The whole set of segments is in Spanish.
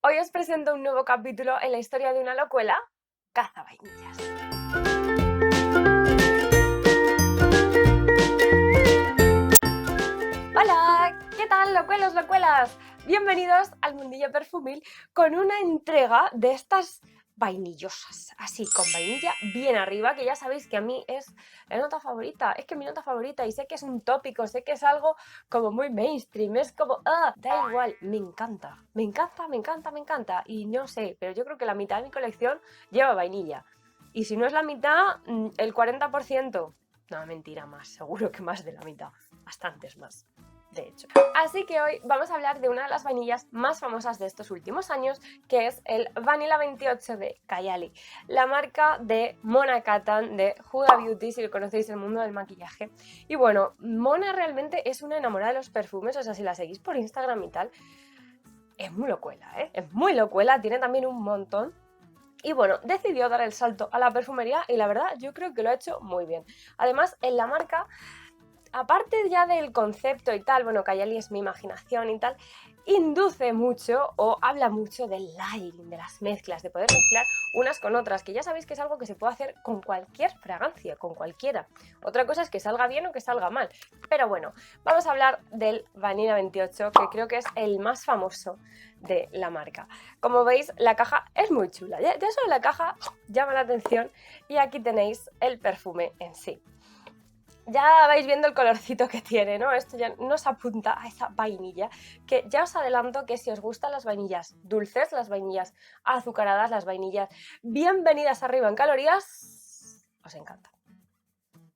Hoy os presento un nuevo capítulo en la historia de una locuela, Cazavainillas. Hola, ¿qué tal, locuelos, locuelas? Bienvenidos al mundillo perfumil con una entrega de estas vainillosas, así, con vainilla bien arriba, que ya sabéis que a mí es la nota favorita, es que mi nota favorita, y sé que es un tópico, sé que es algo como muy mainstream, es como, da igual, me encanta, me encanta, me encanta, me encanta, y no sé, pero yo creo que la mitad de mi colección lleva vainilla, y si no es la mitad, el 40%, no, mentira, más, seguro que más de la mitad, bastantes más, de hecho. Así que hoy vamos a hablar de una de las vainillas más famosas de estos últimos años, que es el Vanilla 28 de Kayali, la marca de Mona Katan de Huda Beauty, si lo conocéis, el mundo del maquillaje. Y bueno, Mona realmente es una enamorada de los perfumes, o sea, si la seguís por Instagram y tal, es muy locuela, ¿eh? Es muy locuela, tiene también un montón. Y bueno, decidió dar el salto a la perfumería y la verdad yo creo que lo ha hecho muy bien. Además, en la marca, aparte ya del concepto y tal, bueno, Kayali es mi imaginación y tal, induce mucho o habla mucho del layering, de las mezclas, de poder mezclar unas con otras, que ya sabéis que es algo que se puede hacer con cualquier fragancia, con cualquiera. Otra cosa es que salga bien o que salga mal. Pero bueno, vamos a hablar del Vanilla 28, que creo que es el más famoso de la marca. Como veis, la caja es muy chula, ya solo la caja llama la atención y aquí tenéis el perfume en sí. Ya vais viendo el colorcito que tiene, ¿no? Esto ya nos apunta a esa vainilla, que ya os adelanto que si os gustan las vainillas dulces, las vainillas azucaradas, las vainillas bienvenidas arriba en calorías, os encanta.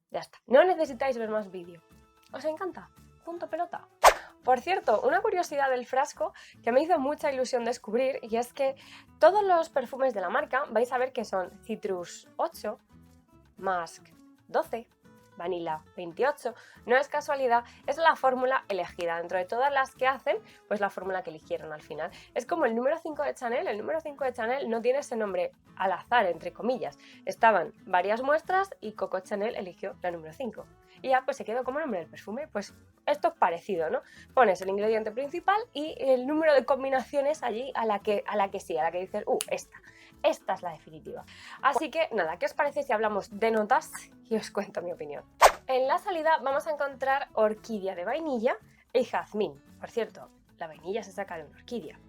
Ya está, no necesitáis ver más vídeo. ¿Os encanta? Punto pelota. Por cierto, una curiosidad del frasco que me hizo mucha ilusión descubrir, y es que todos los perfumes de la marca vais a ver que son Citrus 8, Musk 12, Vanilla 28, no es casualidad, es la fórmula elegida. Dentro de todas las que hacen, pues la fórmula que eligieron al final. Es como el número 5 de Chanel, el número 5 de Chanel no tiene ese nombre al azar, entre comillas. Estaban varias muestras y Coco Chanel eligió la número 5. Y ya pues se quedó como nombre del perfume, pues esto es parecido, ¿no? Pones el ingrediente principal y el número de combinaciones allí a la que dices, esta es la definitiva. Así que nada, ¿qué os parece si hablamos de notas y os cuento mi opinión? En la salida vamos a encontrar orquídea de vainilla y jazmín. Por cierto, la vainilla se saca de una orquídea.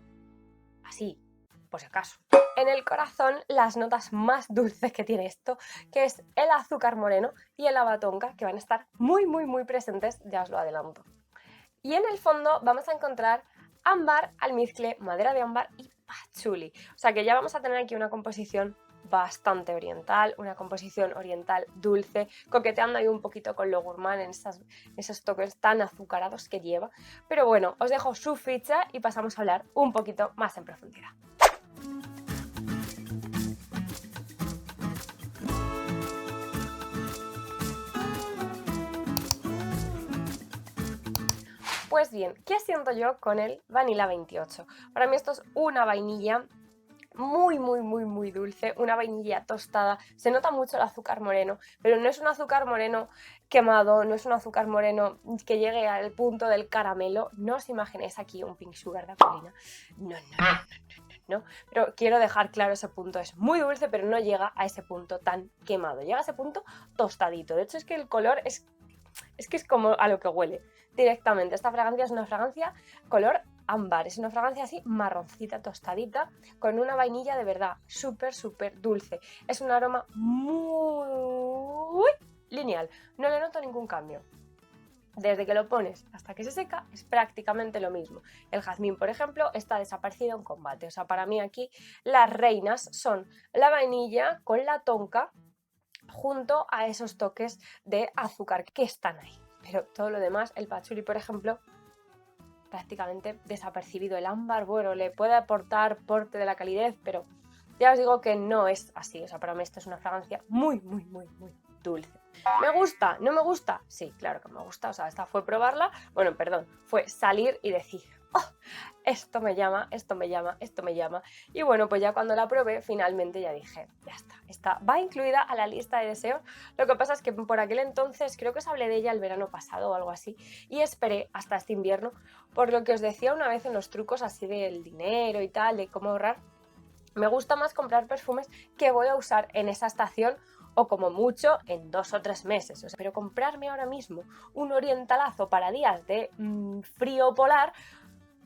Así, por si acaso. En el corazón, las notas más dulces que tiene esto, que es el azúcar moreno y el abatonca, que van a estar muy, muy, muy presentes, ya os lo adelanto. Y en el fondo vamos a encontrar ámbar, almizcle, madera de ámbar y pachuli. O sea que ya vamos a tener aquí una composición bastante oriental, una composición oriental dulce, coqueteando ahí un poquito con lo gourmand en esos toques tan azucarados que lleva. Pero bueno, os dejo su ficha y pasamos a hablar un poquito más en profundidad. Pues bien, ¿qué siento yo con el Vanilla 28? Para mí esto es una vainilla muy, muy, muy, muy dulce, una vainilla tostada. Se nota mucho el azúcar moreno, pero no es un azúcar moreno quemado, no es un azúcar moreno que llegue al punto del caramelo. No os imaginéis aquí un pink sugar de Apolina. No, no, no, no, no. Pero quiero dejar claro ese punto. Es muy dulce, pero no llega a ese punto tan quemado. Llega a ese punto tostadito. De hecho, es que el color es que es como a lo que huele directamente. Esta fragancia es una fragancia color ámbar, es una fragancia así marroncita, tostadita, con una vainilla de verdad súper, súper dulce. Es un aroma muy lineal, no le noto ningún cambio. Desde que lo pones hasta que se seca es prácticamente lo mismo. El jazmín, por ejemplo, está desaparecido en combate. O sea, para mí aquí las reinas son la vainilla con la tonka junto a esos toques de azúcar que están ahí. Pero todo lo demás, el patchouli, por ejemplo, prácticamente desapercibido. El ámbar, bueno, le puede aportar porte de la calidez, pero ya os digo que no es así. O sea, para mí esto es una fragancia muy, muy, muy, muy dulce. ¿Me gusta? ¿No me gusta? Sí, claro que me gusta. O sea, esta fue probarla, bueno, perdón, fue salir y decir, ¡oh! Esto me llama, esto me llama, esto me llama. Y bueno, pues ya cuando la probé, finalmente ya dije, ya está, esta va incluida a la lista de deseos. Lo que pasa es que por aquel entonces, creo que os hablé de ella el verano pasado o algo así, y esperé hasta este invierno, por lo que os decía una vez en los trucos así del dinero y tal, de cómo ahorrar. Me gusta más comprar perfumes que voy a usar en esa estación o como mucho en 2 o 3 meses. O sea, pero comprarme ahora mismo un orientalazo para días de frío polar,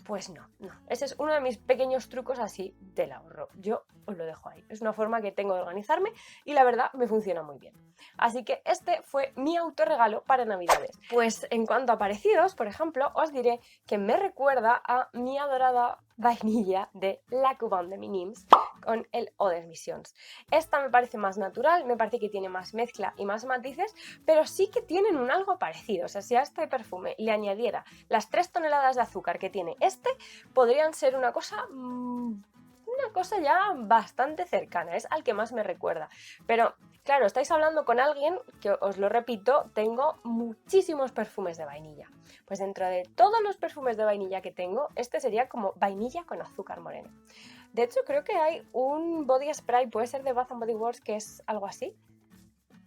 pues no. Ese es uno de mis pequeños trucos así del ahorro. Yo os lo dejo ahí. Es una forma que tengo de organizarme y la verdad me funciona muy bien. Así que este fue mi autorregalo para Navidades. Pues en cuanto a parecidos, por ejemplo, os diré que me recuerda a mi adorada vainilla de La Couronne de Minims con el Eau de Missions. Esta me parece más natural, me parece que tiene más mezcla y más matices, pero sí que tienen un algo parecido. O sea, si a este perfume le añadiera las 3 toneladas de azúcar que tiene este, podrían ser una cosa ya bastante cercana, es al que más me recuerda. Pero claro, estáis hablando con alguien que, os lo repito, tengo muchísimos perfumes de vainilla. Pues dentro de todos los perfumes de vainilla que tengo, este sería como vainilla con azúcar moreno. De hecho, creo que hay un body spray, puede ser de Bath & Body Works, que es algo así.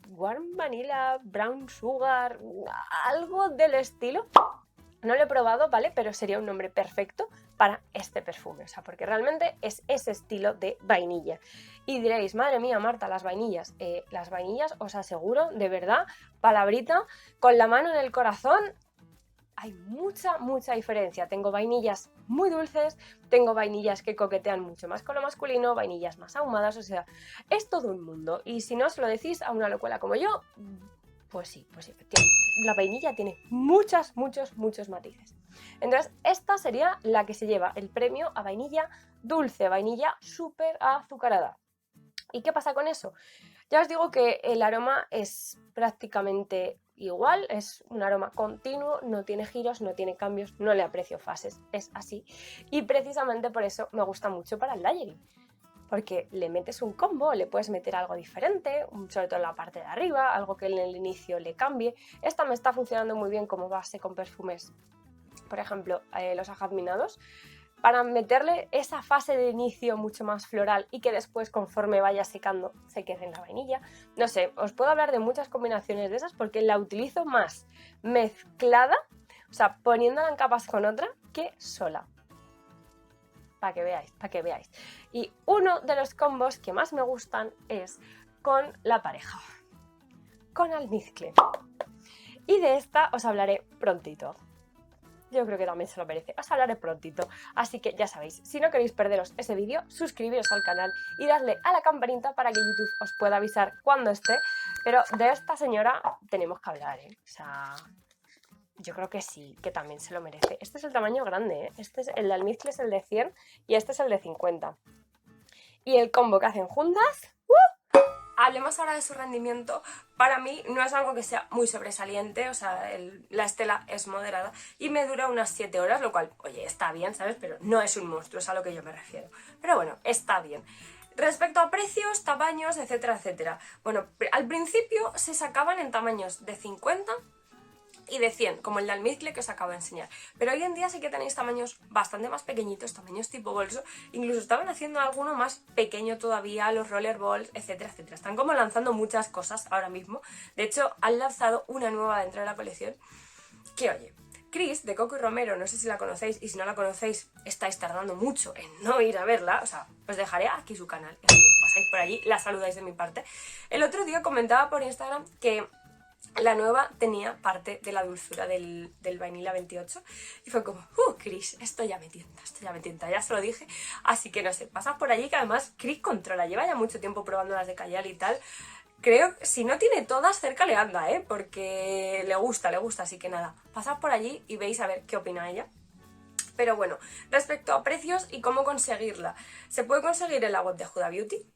Warm Vanilla, Brown Sugar, algo del estilo. No lo he probado, ¿vale? Pero sería un nombre perfecto para este perfume, o sea, porque realmente es ese estilo de vainilla. Y diréis, madre mía, Marta, las vainillas, os aseguro, de verdad, palabrita, con la mano en el corazón, hay mucha diferencia. Tengo vainillas muy dulces, tengo vainillas que coquetean mucho más con lo masculino, vainillas más ahumadas, o sea, es todo un mundo. Y si no os lo decís a una locuela como yo, pues sí, efectivamente. La vainilla tiene muchos matices. Entonces, esta sería la que se lleva el premio a vainilla dulce, vainilla súper azucarada. ¿Y qué pasa con eso? Ya os digo que el aroma es prácticamente igual, es un aroma continuo, no tiene giros, no tiene cambios, no le aprecio fases, es así. Y precisamente por eso me gusta mucho para el layering. Porque le metes un combo, le puedes meter algo diferente, sobre todo en la parte de arriba, algo que en el inicio le cambie. Esta me está funcionando muy bien como base con perfumes, por ejemplo, los ajazminados, para meterle esa fase de inicio mucho más floral y que después, conforme vaya secando, se quede en la vainilla. No sé, os puedo hablar de muchas combinaciones de esas porque la utilizo más mezclada, o sea, poniéndola en capas con otra, que sola. Para que veáis. Y uno de los combos que más me gustan es con la pareja, con almizcle. Y de esta os hablaré prontito. Yo creo que también se lo merece, os hablaré prontito. Así que ya sabéis, si no queréis perderos ese vídeo, suscribiros al canal y dadle a la campanita para que YouTube os pueda avisar cuando esté. Pero de esta señora tenemos que hablar, ¿eh? O sea, yo creo que sí, que también se lo merece. Este es el tamaño grande, ¿eh? El de almizcle es el de 100 y este es el de 50. Y el combo que hacen juntas... Hablemos ahora de su rendimiento. Para mí no es algo que sea muy sobresaliente, o sea, la estela es moderada y me dura unas 7 horas, lo cual, oye, está bien, ¿sabes? Pero no es un monstruo, es a lo que yo me refiero. Pero bueno, está bien. Respecto a precios, tamaños, etcétera, etcétera. Bueno, al principio se sacaban en tamaños de 50 y de 100, como el de almizcle que os acabo de enseñar. Pero hoy en día sí que tenéis tamaños bastante más pequeñitos, tamaños tipo bolso. Incluso estaban haciendo alguno más pequeño todavía, los rollerballs, etcétera, etcétera. Están como lanzando muchas cosas ahora mismo. De hecho, han lanzado una nueva dentro de la colección que, oye, Chris, de Coco y Romero, no sé si la conocéis, y si no la conocéis, estáis tardando mucho en no ir a verla. O sea, os dejaré aquí su canal, y si os pasáis por allí, la saludáis de mi parte. El otro día comentaba por Instagram que la nueva tenía parte de la dulzura del Vanilla 28 y fue como, Chris, esto ya me tienta, ya se lo dije. Así que no sé, pasad por allí, que además Chris controla, lleva ya mucho tiempo probando las de Cayal y tal. Creo que si no tiene todas, cerca le anda, porque le gusta, así que nada, pasad por allí y veis a ver qué opina ella. Pero bueno, respecto a precios y cómo conseguirla, se puede conseguir en la web de Huda Beauty.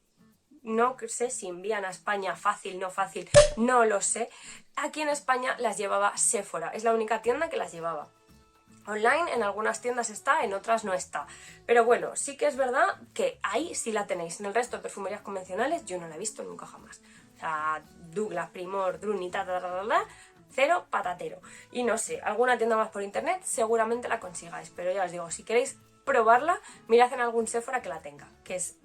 No sé si envían a España fácil, no fácil, no lo sé. Aquí en España las llevaba Sephora, es la única tienda que las llevaba. Online en algunas tiendas está, en otras no está. Pero bueno, sí que es verdad que ahí sí la tenéis. En el resto de perfumerías convencionales yo no la he visto nunca jamás. O sea, Douglas, Primor, Druni, cero patatero. Y no sé, alguna tienda más por internet seguramente la consigáis, pero ya os digo, si queréis probarla, mirad en algún Sephora que la tenga, que es,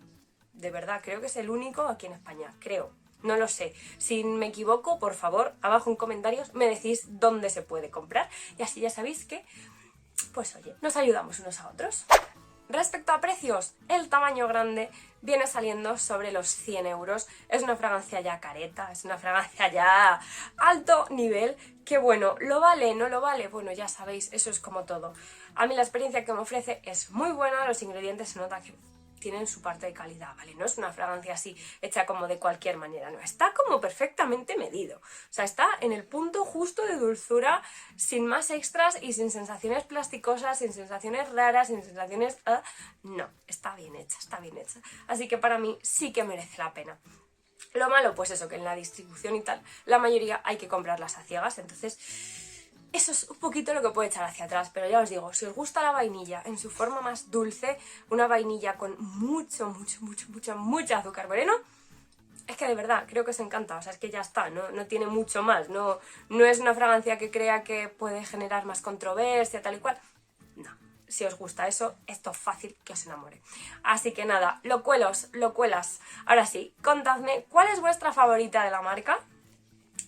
de verdad, creo que es el único aquí en España, creo. No lo sé. Si me equivoco, por favor, abajo en comentarios me decís dónde se puede comprar. Y así ya sabéis que, pues oye, nos ayudamos unos a otros. Respecto a precios, el tamaño grande viene saliendo sobre los 100 euros. Es una fragancia ya careta, es una fragancia ya alto nivel, que bueno, ¿lo vale? ¿No lo vale? Bueno, ya sabéis, eso es como todo. A mí la experiencia que me ofrece es muy buena, los ingredientes se nota que tienen su parte de calidad, ¿vale? No es una fragancia así hecha como de cualquier manera, no, está como perfectamente medido. O sea, está en el punto justo de dulzura, sin más extras y sin sensaciones plasticosas, sin sensaciones raras, sin sensaciones... no, está bien hecha, está bien hecha. Así que para mí sí que merece la pena. Lo malo, pues eso, que en la distribución y tal, la mayoría hay que comprarlas a ciegas, entonces... eso es un poquito lo que puede echar hacia atrás, pero ya os digo, si os gusta la vainilla en su forma más dulce, una vainilla con mucha azúcar moreno, es que de verdad, creo que os encanta, o sea, es que ya está, no tiene mucho más, no es una fragancia que crea que puede generar más controversia, tal y cual, no. Si os gusta eso, esto es fácil que os enamore. Así que nada, locuelos, locuelas, ahora sí, contadme, ¿cuál es vuestra favorita de la marca?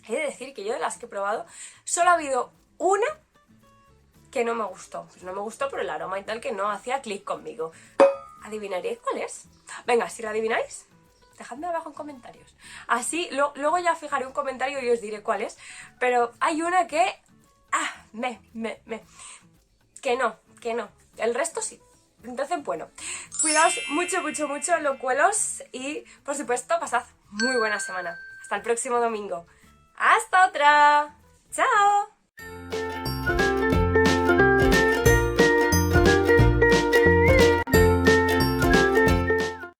He de decir que yo de las que he probado, solo ha habido una que no me gustó. Pues no me gustó por el aroma y tal, que no hacía clic conmigo. ¿Adivinaréis cuál es? Venga, si la adivináis, dejadme abajo en comentarios. Así, luego ya fijaré un comentario y os diré cuál es. Pero hay una que... que no. El resto sí. Entonces, bueno, cuidaos mucho, locuelos. Y, por supuesto, pasad muy buena semana. Hasta el próximo domingo. ¡Hasta otra! ¡Chao!